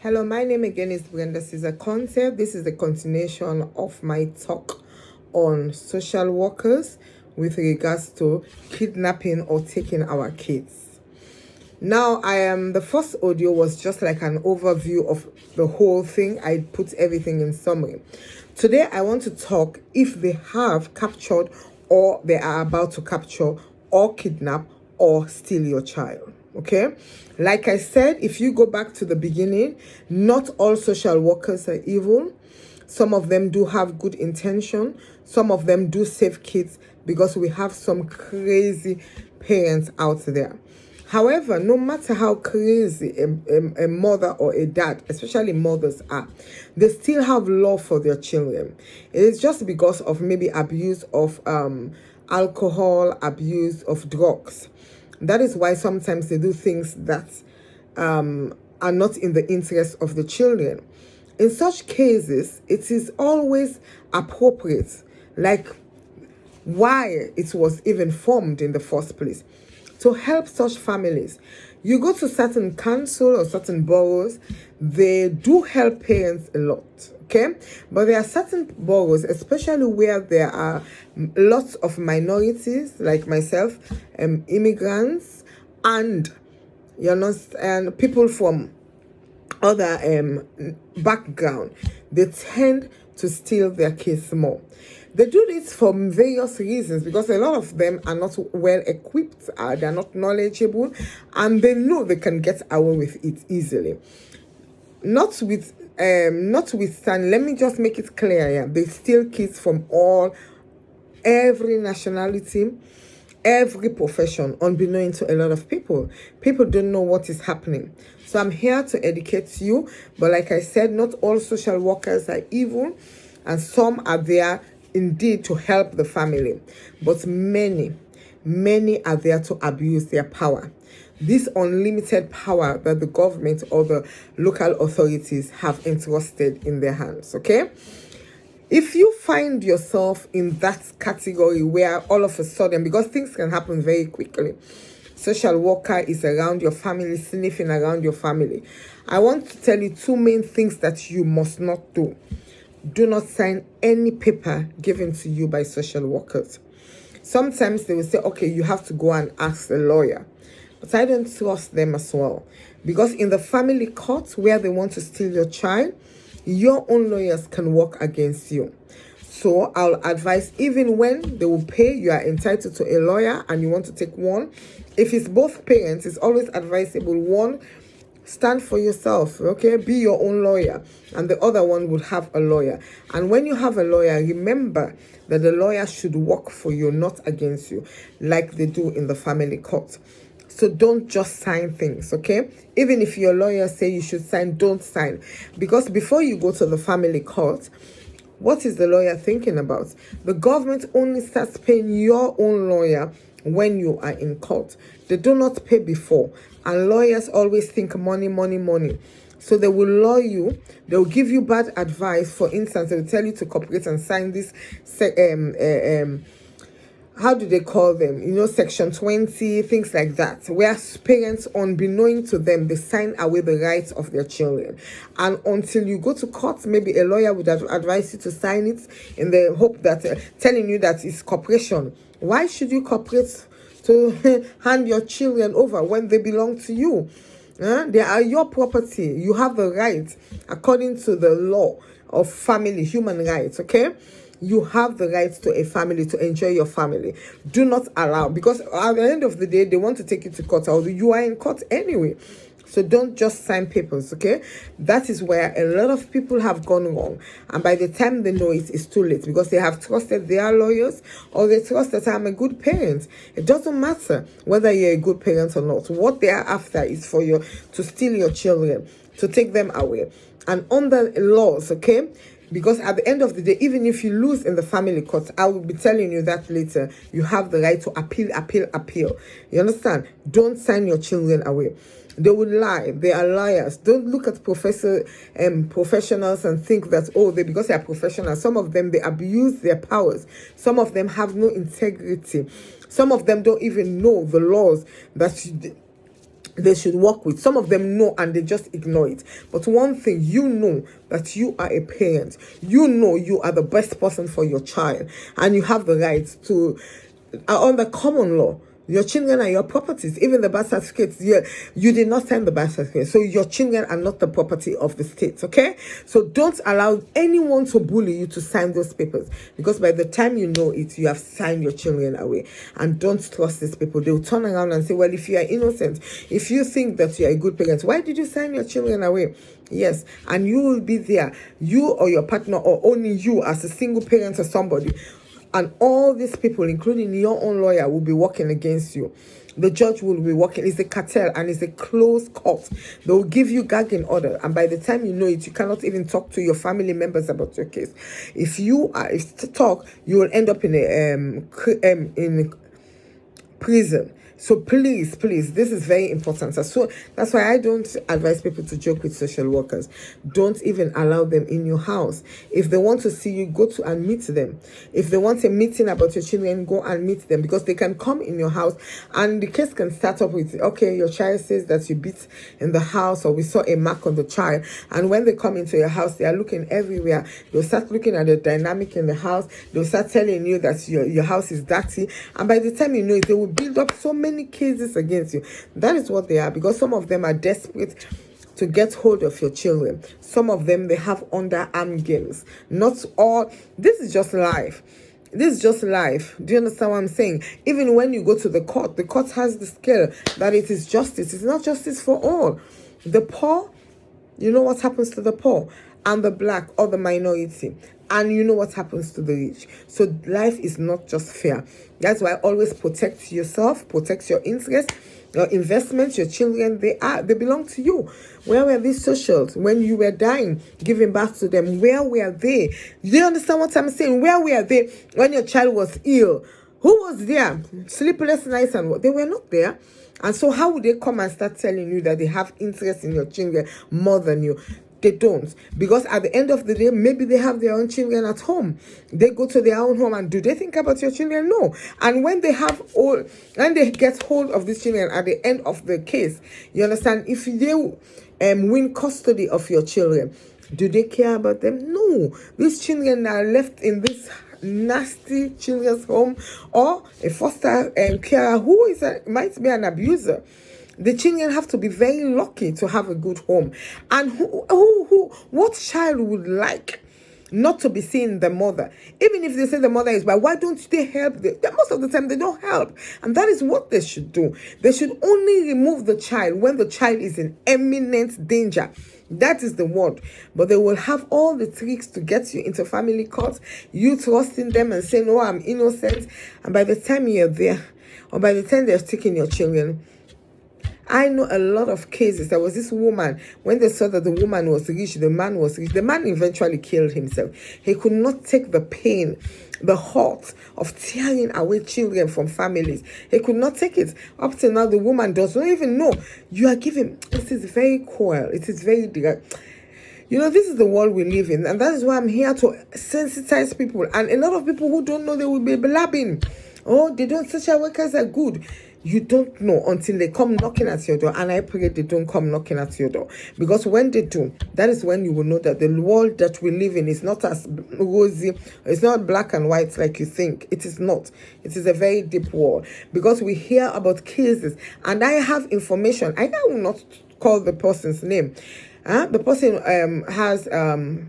Hello, my name again is Brenda Caesar Concept. This is the continuation of my talk on social workers with regards to kidnapping or taking our kids. Now, the first audio was just like an overview of the whole thing. I put everything in summary. Today, I want to talk if they have captured or they are about to capture or kidnap or steal your child. Okay, like I said, if you go back to the beginning, not all social workers are evil. Some of them do have good intention. Some of them do save kids because we have some crazy parents out there. However, no matter how crazy a mother or a dad, especially mothers, are, they still have love for their children. It is just because of maybe abuse of alcohol, abuse of drugs. That is why sometimes they do things that are not in the interest of the children. In such cases, it is always appropriate, like why it was even formed in the first place, to help such families. You go to certain council or certain boroughs, they do help parents a lot, okay? But there are certain boroughs, especially where there are lots of minorities like myself, immigrants, and and people from other background, they tend to steal their kids more. They do this for various reasons because a lot of them are not well equipped, they're not knowledgeable, and they know they can get away with it easily. Notwithstanding, let me just make it clear, yeah, they steal kids from every nationality, every profession, unbeknown to a lot of people. People don't know what is happening. So I'm here to educate you. But like I said, not all social workers are evil, and some are there indeed to help the family. But many are there to abuse their power. This unlimited power that the government or the local authorities have entrusted in their hands, okay? If you find yourself in that category where all of a sudden, because things can happen very quickly, social worker is around your family, sniffing around your family, I want to tell you two main things that you must not do. Do not sign any paper given to you by social workers. Sometimes they will say, okay, you have to go and ask a lawyer. But I don't trust them as well. Because in the family court where they want to steal your child, your own lawyers can work against you. So I'll advise, even when they will pay, you are entitled to a lawyer and you want to take one. If it's both parents, it's always advisable one, stand for yourself, okay? Be your own lawyer, and the other one would have a lawyer. And when you have a lawyer, remember that the lawyer should work for you, not against you, like they do in the family court. So don't just sign things, okay? Even if your lawyer say you should sign, don't sign. Because before you go to the family court, what is the lawyer thinking about? The government only starts paying your own lawyer when you are in court. They do not pay before. And lawyers always think money. So they will lure you. They will give you bad advice. For instance, they will tell you to cooperate and sign this how do they call them? Section 20, things like that, where parents, unbeknown to them, they sign away the rights of their children. And until you go to court, maybe a lawyer would advise you to sign it in the hope that, telling you that it's cooperation. Why should you cooperate to hand your children over when they belong to you? They are your property. You have the right, according to the law of family, human rights, okay? You have the right to a family, to enjoy your family. Do not allow, because at the end of the day, they want to take you to court, although you are in court anyway. So don't just sign papers, okay? That is where a lot of people have gone wrong. And by the time they know it, it's too late, because they have trusted their lawyers, or they trust that I'm a good parent. It doesn't matter whether you're a good parent or not. What they are after is for you to steal your children, to take them away. And under laws, okay? Because at the end of the day, even if you lose in the family court, I will be telling you that later, you have the right to appeal. You understand? Don't sign your children away. They will lie. They are liars. Don't look at professionals and think that, because they are professionals. Some of them, they abuse their powers. Some of them have no integrity. Some of them don't even know the laws that they should work with. Some of them know and they just ignore it. But one thing, you know that you are a parent. You know you are the best person for your child, and you have the right to, under common law, your children are your properties. Even the birth certificates, you did not sign the birth certificate. So your children are not the property of the state, okay? So don't allow anyone to bully you to sign those papers. Because by the time you know it, you have signed your children away. And don't trust these people. They'll turn around and say, well, if you are innocent, if you think that you are a good parent, why did you sign your children away? Yes, and you will be there, you or your partner, or only you as a single parent or somebody. And all these people, including your own lawyer, will be working against you. The judge will be working. It's a cartel and it's a closed court. They will give you gagging order. And by the time you know it, you cannot even talk to your family members about your case. If you talk, you will end up in prison. So please, this is very important. So that's why I don't advise people to joke with social workers. Don't even allow them in your house. If they want to see you, go to and meet them. If they want a meeting about your children, go and meet them, because they can come in your house and the case can start up with, okay, your child says that you beat in the house, or we saw a mark on the child. And when they come into your house, they are looking everywhere. They'll start looking at the dynamic in the house. They'll start telling you that your house is dirty. And by the time you know it, they will build up so many cases against you. That is what they are, because some of them are desperate to get hold of your children. Some of them, they have underarm games. Not all. This is just life. This is just life. Do you understand what I'm saying? Even when you go to the court has the scale that it is justice. It's not justice for all. The poor, you know what happens to the poor, and the black or the minority. And you know what happens to the rich. So life is not just fair. That's why always protect yourself, protect your interests, your investments, your children. They belong to you. Where were these socials when you were dying, giving back to them? Where were they? Do you understand what I'm saying? Where were they when your child was ill? Who was there? Sleepless nights and what? They were not there. And so how would they come and start telling you that they have interest in your children more than you? They don't, because at the end of the day, maybe they have their own children at home. They go to their own home, and do they think about your children? No. And when they get hold of these children at the end of the case, you understand, if they win custody of your children, do they care about them? No. These children are left in this nasty children's home, or a foster carer who might be an abuser. The children have to be very lucky to have a good home. And what child would like not to be seeing the mother? Even if they say the mother is bad, why don't they help them? Most of the time they don't help. And that is what they should do. They should only remove the child when the child is in imminent danger. That is the word. But they will have all the tricks to get you into family court, you trusting them and saying, oh, I'm innocent. And by the time you're there, or by the time they're taking your children, I know a lot of cases. There was this woman, when they saw that the woman was rich, the man was rich, the man eventually killed himself. He could not take the pain, the hurt of tearing away children from families. He could not take it. Up till now, the woman does not even know. You are giving, this is very cruel. It is very direct. You know, this is the world we live in. And that is why I'm here to sensitize people. And a lot of people who don't know, they will be blabbing. Oh, they don't, social workers are good. You don't know until they come knocking at your door. And I pray they don't come knocking at your door. Because when they do, that is when you will know that the world that we live in is not as rosy. It's not black and white like you think. It is not. It is a very deep world. Because we hear about cases. And I have information. I will not call the person's name. The person has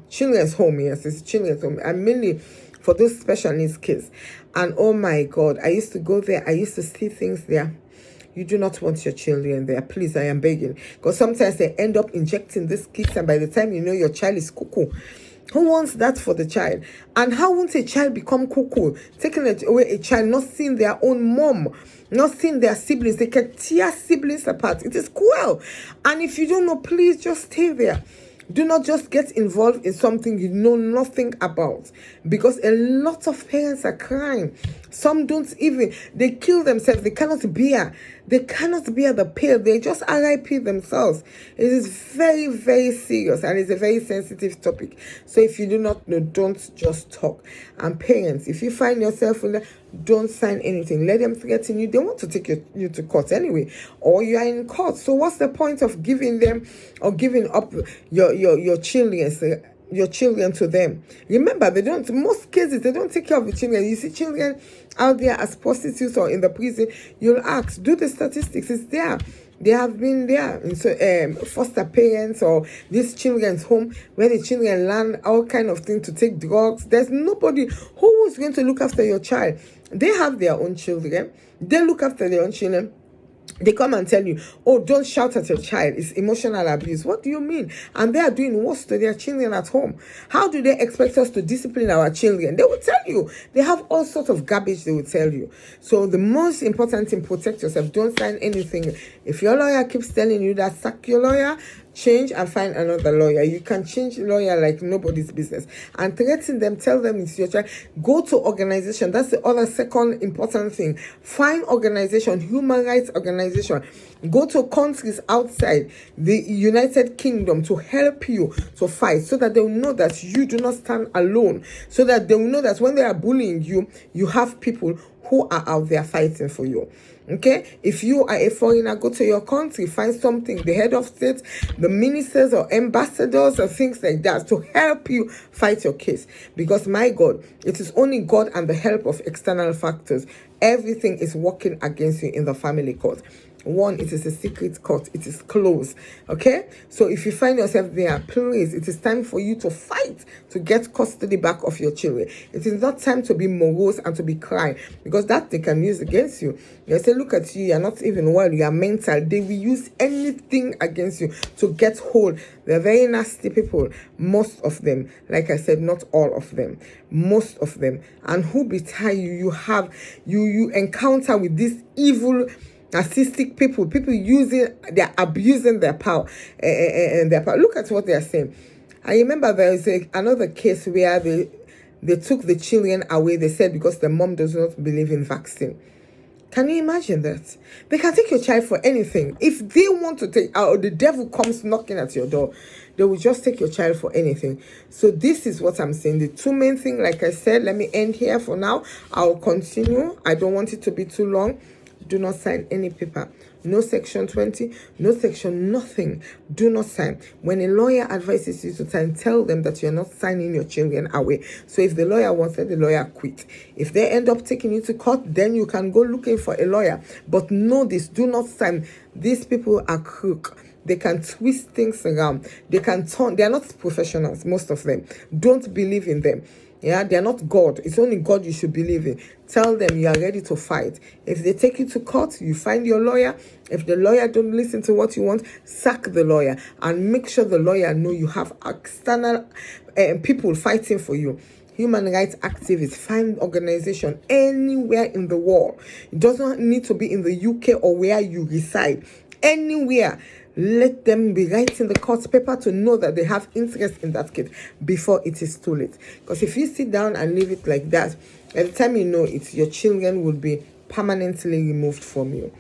children's home. Yes, it's children's home. And mainly for those special needs kids. And oh my God, I used to go there. I used to see things there. You do not want your children there. Please, I am begging. Because sometimes they end up injecting this kids, and by the time you know your child is cuckoo. Who wants that for the child? And how won't a child become cuckoo? Taking away a child, not seeing their own mom, not seeing their siblings. They can tear siblings apart. It is cruel. And if you don't know, please just stay there. Do not just get involved in something you know nothing about, because a lot of parents are crying Some don't even, they kill themselves. They cannot bear the pain. They just RIP themselves. It is very, very serious, and it's a very sensitive topic. So if you do not know, don't just talk. And parents, if you find yourself in that, don't sign anything. Let them threaten you. They want to take you to court anyway, or you are in court. So what's the point of giving them or giving up your children to them? Remember, most cases, they don't take care of the children. You see children out there as prostitutes or in the prison, you'll ask, do the statistics. It's there. They have been there. And so foster parents or these children's home where the children learn all kind of things to take drugs. There's nobody who is going to look after your child. They have their own children. They look after their own children. They come and tell you, oh, don't shout at your child. It's emotional abuse. What do you mean? And they are doing worse to their children at home. How do they expect us to discipline our children? They will tell you. They have all sorts of garbage they will tell you. So the most important thing, protect yourself. Don't sign anything. If your lawyer keeps telling you that, sack your lawyer, change and find another lawyer. You can change lawyer like nobody's business. And threaten them, tell them it's your child. Go to organization. That's the other second important thing. Find organization, human rights organization. Go to countries outside the United Kingdom to help you to fight, so that they will know that you do not stand alone. So that they will know that when they are bullying you, you have people who are out there fighting for you. Okay, if you are a foreigner, go to your country, find something, the head of state, the ministers or ambassadors or things like that to help you fight your case. Because my God, it is only God and the help of external factors. Everything is working against you in the family court. One, it is a secret court. It is closed. Okay? So if you find yourself there, please, it is time for you to fight to get custody back of your children. It is not time to be morose and to be crying, because that they can use against you. They say, look at you, you're not even well, you are mental. They will use anything against you to get hold. They're very nasty people. Most of them. Like I said, not all of them. Most of them. And who betray you, you encounter with this evil narcissistic people they're abusing their power and their power. Look at what they are saying. I remember there is another case where they took the children away. They said because the mom does not believe in vaccine. Can you imagine that? They can take your child for anything. If they want to take, or the devil comes knocking at your door, they will just take your child for anything. So this is what I'm saying. The two main things, like I said, let me end here for now. I'll continue. I don't want it to be too long. Do not sign any paper. No section 20, no section nothing. Do not sign. When a lawyer advises you to sign, tell them that you're not signing your children away. So if the lawyer wants it, the lawyer quit. If they end up taking you to court, then you can go looking for a lawyer. But know this, do not sign. These people are crook. They can twist things around. They can turn. They are not professionals, most of them. Don't believe in them. Yeah, they are not God. It's only God you should believe in. Tell them you are ready to fight. If they take you to court, you find your lawyer. If the lawyer don't listen to what you want, sack the lawyer and make sure the lawyer know you have external people fighting for you. Human rights activists, find organization anywhere in the world. It doesn't need to be in the UK or where you reside. Anywhere. Let them be writing the court paper to know that they have interest in that case before it is too late. Because if you sit down and leave it like that, by the time you know it, your children will be permanently removed from you.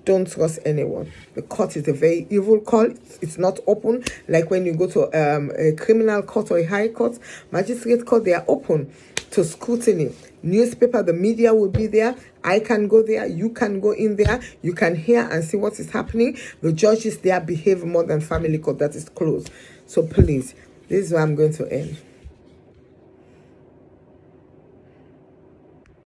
Don't trust anyone. The court is a very evil court. It's not open. Like when you go to a criminal court or a high court, magistrate court, they are open to scrutiny. Newspaper, the media will be there. I can go there. You can go in there. You can hear and see what is happening. The judges there behave more than family court that is closed. So please, this is where I'm going to end.